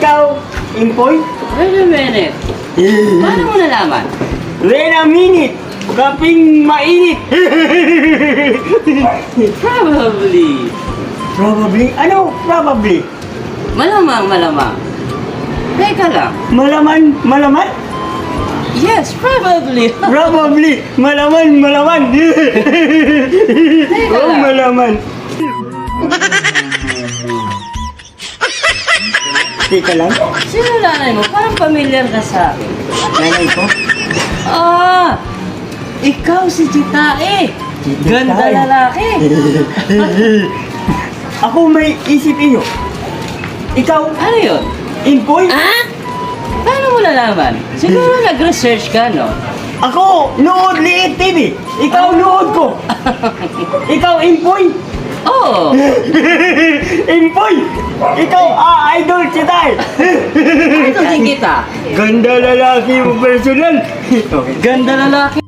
Ikaw, Impoy? Wait a minute. Paano mo nalaman? Wait a minute! Kaping mainit! Probably. Probably? Ano probably? Malamang. Teka lang. Malaman? Yes, probably. Probably! Malaman! Teka Oh, lang. malaman! Teka lang, Sino nanay mo? Parang familiar ka sa akin. nanay ko. Ah! Ikaw si Chitae. Ganda Chitae. lalaki. Ako may isip iyo. Ikaw, Ano yun? Impoy? Ah? Paano mo nalaman? Siguro nag-research ka, no? Ako, nood liit TV. Ikaw, nood ko. Ikaw, Impoy? Oo. Impoy! Ikaw, idol kita eh. Ito din kita. Ganda lalaki mo personal. Ganda lalaki.